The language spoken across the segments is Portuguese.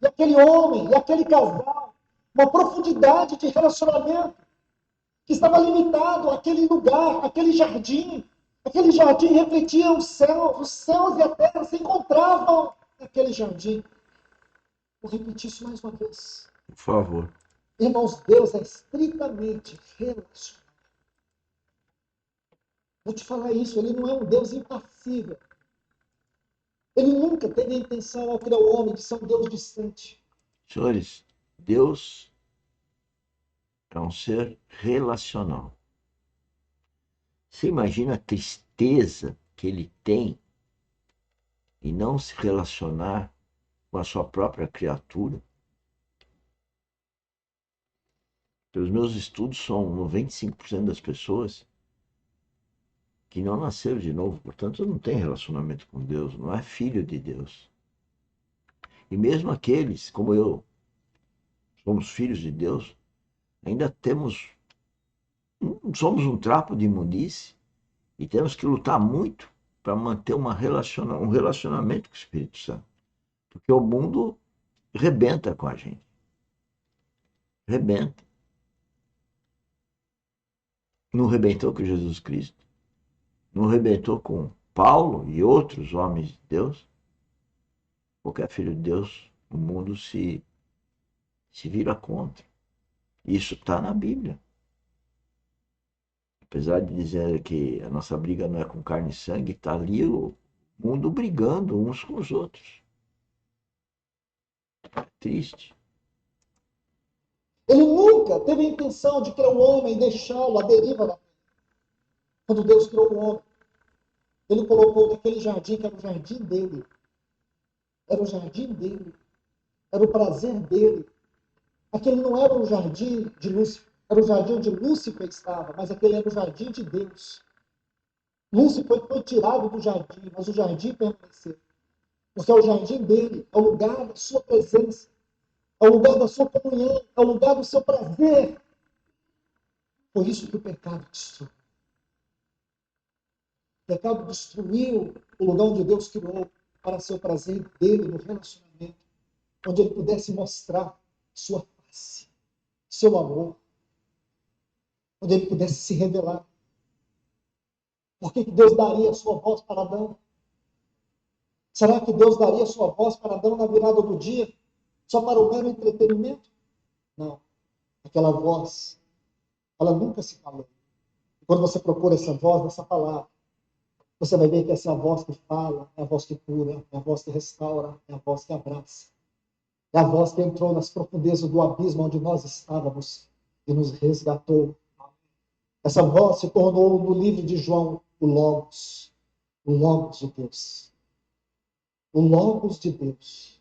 e aquele homem, e aquele casal, uma profundidade de relacionamento que estava limitado àquele lugar, àquele jardim. Aquele jardim refletia os céus e a terra se encontravam naquele jardim. Vou repetir isso mais uma vez. Por favor. Irmãos, Deus é estritamente relacional. Vou te falar isso, ele não é um Deus impassível. Ele nunca teve a intenção, ao criar o homem, de ser um Deus distante. Senhores, Deus é um ser relacional. Você imagina a tristeza que ele tem em não se relacionar com a sua própria criatura? Pelos meus estudos, são 95% das pessoas que não nasceram de novo, portanto, não tem relacionamento com Deus, não é filho de Deus. E mesmo aqueles, como eu, somos filhos de Deus, ainda somos um trapo de imundície e temos que lutar muito para manter um relacionamento com o Espírito Santo. Porque o mundo rebenta com a gente. Rebenta. Não rebentou com Jesus Cristo. Não rebentou com Paulo e outros homens de Deus. Qualquer filho de Deus, o mundo se vira contra. Isso está na Bíblia. Apesar de dizer que a nossa briga não é com carne e sangue, está ali o mundo brigando uns com os outros. É triste. Ele nunca teve a intenção de criar o homem e deixá-lo à deriva da terra. Quando Deus criou o homem, ele colocou naquele jardim que era o jardim dele. Era o jardim dele. Era o prazer dele. Aquele não era o jardim de Lúcifer. Era o jardim onde Lúcifer estava, mas aquele era o jardim de Deus. Lúcifer foi tirado do jardim, mas o jardim permaneceu. Porque é o jardim dele, é o lugar da sua presença, é o lugar da sua comunhão, é o lugar do seu prazer. Foi isso que o pecado destruiu. O pecado destruiu o lugar onde Deus criou para ser o prazer dele no relacionamento, onde ele pudesse mostrar sua face, seu amor, onde ele pudesse se revelar. Por que Deus daria a sua voz para Adão? Será que Deus daria a sua voz para Adão na virada do dia, só para o mero entretenimento? Não. Aquela voz, ela nunca se calou. E quando você procura essa voz, essa palavra, você vai ver que essa é a voz que fala, é a voz que cura, é a voz que restaura, é a voz que abraça. É a voz que entrou nas profundezas do abismo onde nós estávamos e nos resgatou. Essa voz se tornou no livro de João o Logos de Deus. O Logos de Deus.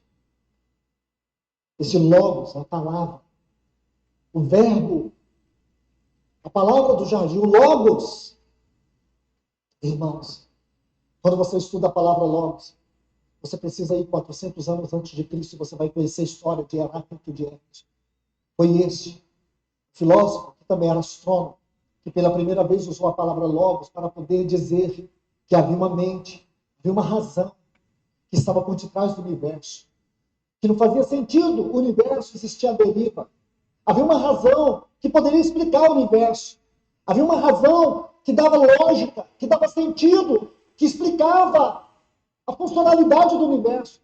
Esse Logos, a palavra, o verbo, a palavra do jardim, o Logos. Irmãos, quando você estuda a palavra Logos, você precisa ir 400 anos antes de Cristo e você vai conhecer a história de Heráclito e de Hermes. Foi esse filósofo, que também era astrônomo, que pela primeira vez usou a palavra Logos para poder dizer que havia uma mente, havia uma razão que estava por detrás do universo. Que não fazia sentido o universo existir à deriva. Havia uma razão que poderia explicar o universo. Havia uma razão que dava lógica, que dava sentido, que explicava a funcionalidade do universo.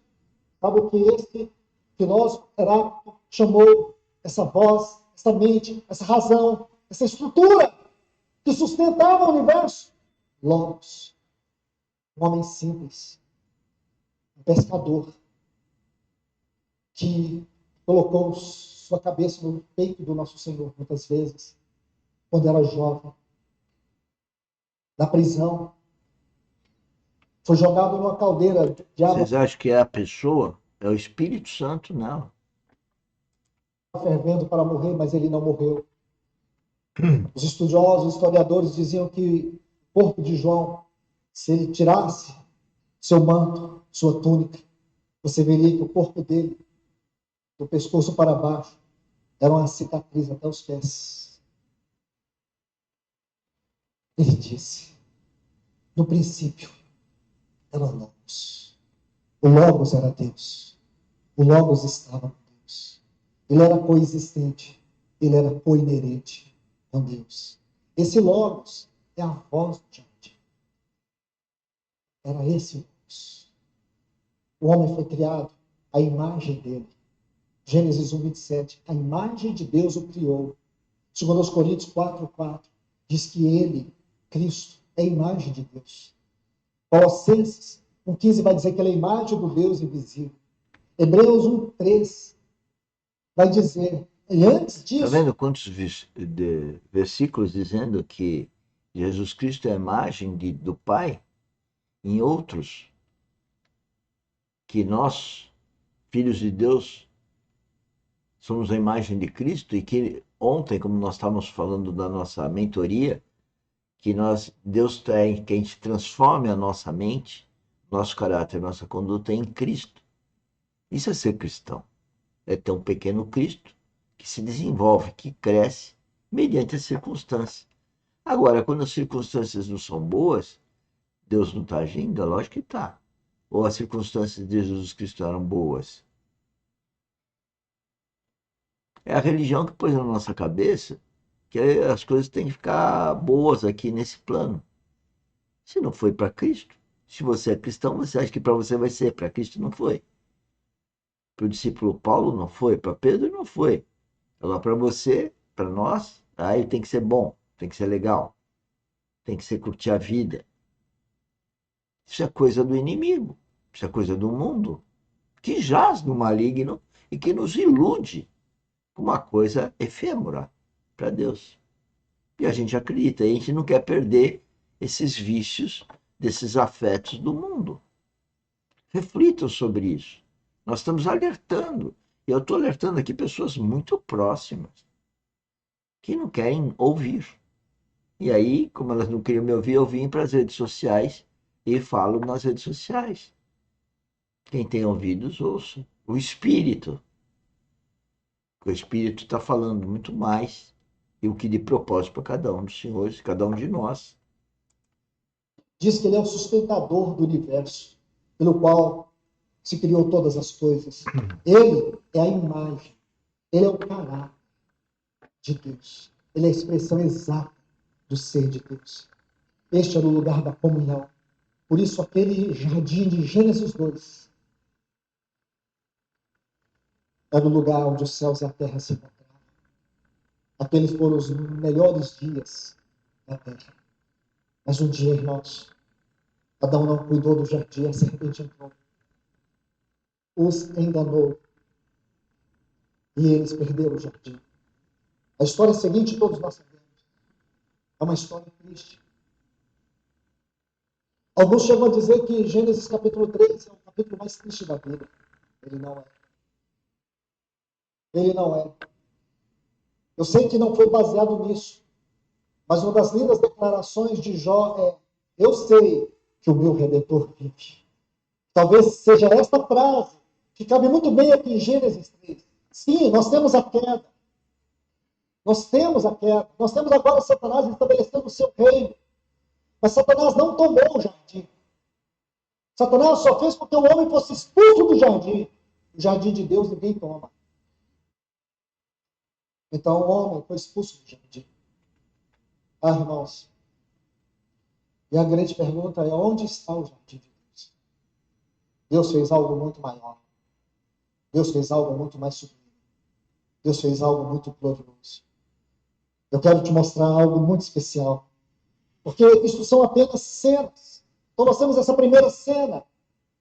Sabe o que esse filósofo Heráclito chamou essa voz, essa mente, essa razão, essa estrutura que sustentava o universo? Logos. Um homem simples, um pescador, que colocou sua cabeça no peito do nosso Senhor, muitas vezes, quando era jovem, na prisão, foi jogado numa caldeira de água Vocês acham que é a pessoa? É o Espírito Santo? Não. fervendo para morrer, mas ele não morreu. Os estudiosos, os historiadores diziam que o corpo de João, se ele tirasse seu manto, sua túnica, você veria que o corpo dele, do pescoço para baixo, era uma cicatriz até os pés. Ele disse, no princípio, era Logos. O Logos era Deus. O Logos estava com Deus. Ele era coexistente. Ele era coinerente com Deus. Esse Logos é a voz do jardim. Era esse o Logos. O homem foi criado à imagem dele. Gênesis 1:27. A imagem de Deus o criou. 2 Coríntios 4:4 diz que ele, Cristo, é a imagem de Deus. Colossenses 1:15 vai dizer que ele é a imagem do Deus invisível. Hebreus 1:3 vai dizer, e antes disso... Está vendo quantos versículos dizendo que Jesus Cristo é a imagem do Pai? Em outros, que nós, filhos de Deus, somos a imagem de Cristo, e que ontem, como nós estávamos falando da nossa mentoria, que Deus quer que a gente transforme a nossa mente, nosso caráter, nossa conduta em Cristo. Isso é ser cristão. É ter um pequeno Cristo que se desenvolve, que cresce mediante as circunstâncias. Agora, quando as circunstâncias não são boas, Deus não está agindo? Lógico que está. Ou as circunstâncias de Jesus Cristo eram boas? É a religião que pôs na nossa cabeça que as coisas têm que ficar boas aqui nesse plano. Se não foi para Cristo, se você é cristão, você acha que para você vai ser, para Cristo não foi. Para o discípulo Paulo não foi, para Pedro não foi. Agora para você, para nós, aí tem que ser bom, tem que ser legal, tem que ser curtir a vida. Isso é coisa do inimigo, isso é coisa do mundo, que jaz no maligno e que nos ilude com uma coisa efêmera para Deus. E a gente acredita, e a gente não quer perder esses vícios desses afetos do mundo. Reflitam sobre isso. Nós estamos alertando. E eu estou alertando aqui pessoas muito próximas que não querem ouvir. E aí, como elas não queriam me ouvir, eu vim para as redes sociais e falo nas redes sociais. Quem tem ouvidos, ouça. O Espírito. O Espírito está falando muito mais e o que de propósito para cada um dos senhores, cada um de nós. Diz que ele é o sustentador do universo, pelo qual se criou todas as coisas. Ele é a imagem, ele é o caráter de Deus. Ele é a expressão exata do ser de Deus. Este era o lugar da comunhão. Por isso, aquele jardim de Gênesis 2 era o lugar onde os céus e a terra se encontravam. Aqueles foram os melhores dias da terra. Mas um dia, irmãos, Adão não cuidou do jardim, a serpente entrou, os enganou, e eles perderam o jardim. A história seguinte, todos nós sabemos, é uma história triste. Alguns chegam a dizer que Gênesis capítulo 3 é o capítulo mais triste da Bíblia. Ele não é. Ele não é. Eu sei que não foi baseado nisso, mas uma das lindas declarações de Jó é: eu sei que o meu Redentor vive. Talvez seja esta frase que cabe muito bem aqui em Gênesis 3. Sim, nós temos a queda. Nós temos a queda. Nós temos agora Satanás estabelecendo o seu reino. Mas Satanás não tomou o jardim. Satanás só fez com que o homem fosse expulso do jardim. O jardim de Deus ninguém toma. Então o homem foi expulso do jardim. Ah, irmãos. E a grande pergunta é: onde está o jardim de Deus? Deus fez algo muito maior. Deus fez algo muito mais sublime. Deus fez algo muito glorioso. Eu quero te mostrar algo muito especial. Porque isso são apenas cenas. Então nós temos essa primeira cena,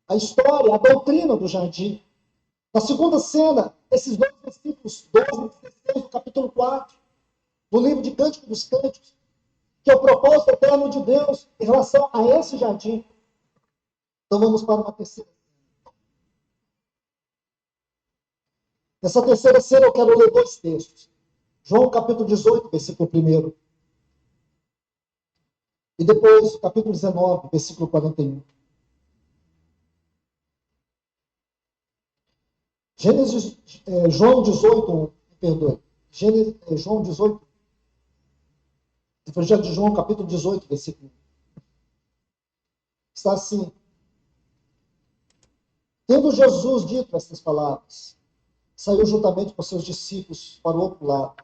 a história, a doutrina do jardim. Na segunda cena, esses dois versículos 12 e 16 do capítulo 4, do livro de Cântico dos Cânticos, que é o propósito eterno de Deus em relação a esse jardim. Então vamos para uma terceira. Nessa terceira cena eu quero ler dois textos. João capítulo 18, versículo 1. E depois, capítulo 19, versículo 41. João 18, perdoe. João 18, Evangelho de João, capítulo 18, versículo 1. Está assim: Tendo Jesus dito estas palavras, saiu juntamente com seus discípulos para o outro lado,